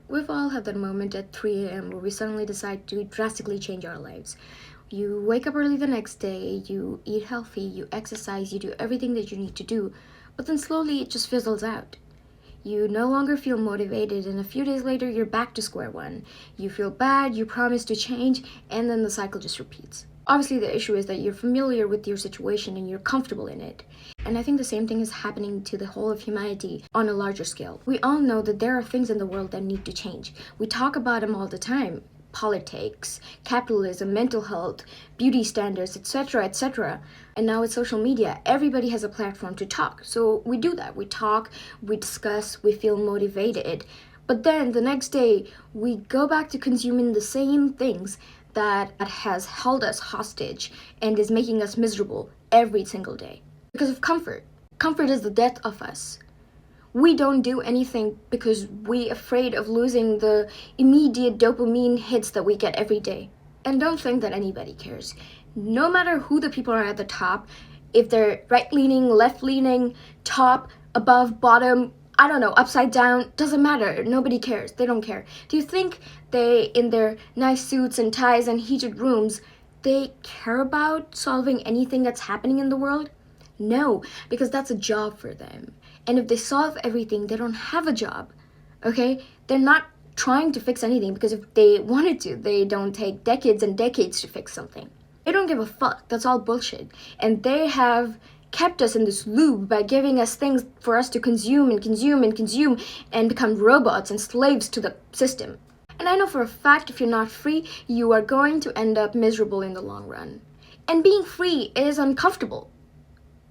We've all had that moment at 3 a.m. where we suddenly decide to drastically change our lives. You wake up early the next day, you eat healthy, you exercise, you do everything that you need to do, but then slowly it just fizzles out. You no longer feel motivated, and a few days later, you're back to square one. You feel bad, you promise to change, and then the cycle just repeats. Obviously, the issue is that you're familiar with your situation and you're comfortable in it. And I think the same thing is happening to the whole of humanity on a larger scale. We all know that there are things in the world that need to change. We talk about them all the time. Politics, capitalism, mental health, beauty standards, etc., etc. And now with social media, everybody has a platform to talk. So we do that. We talk, we discuss, we feel motivated. But then the next day, we go back to consuming the same things that has held us hostage and is making us miserable every single day. Because of comfort. Comfort is the death of us. We don't do anything because we're afraid of losing the immediate dopamine hits that we get every day. And don't think that anybody cares. No matter who the people are at the top, if they're right-leaning, left-leaning, top, above, bottom, I don't know, upside down, doesn't matter. Nobody cares. They don't care. Do you think they, in their nice suits and ties and heated rooms, they care about solving anything that's happening in the world? No, because that's a job for them. And if they solve everything, they don't have a job, okay? They're not trying to fix anything because if they wanted to, they don't take decades and decades to fix something. They don't give a fuck. That's all bullshit. And they have kept us in this loop by giving us things for us to consume and consume and consume and become robots and slaves to the system. And I know for a fact if you're not free, you are going to end up miserable in the long run. And being free is uncomfortable.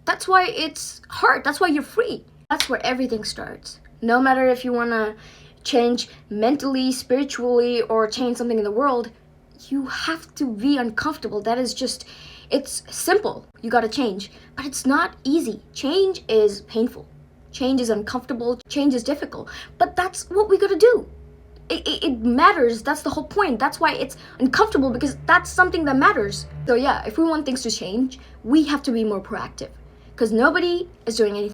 That's why it's hard. That's why you're free. That's where everything starts. No matter if you want to change mentally, spiritually, or change something in the world, you have to be uncomfortable. That is just, it's simple. You got to change. But it's not easy. Change is painful. Change is uncomfortable. Change is difficult. But that's what we got to do. It matters. That's the whole point. That's why it's uncomfortable, because that's something that matters. So yeah, if we want things to change, we have to be more proactive. Because nobody is doing anything.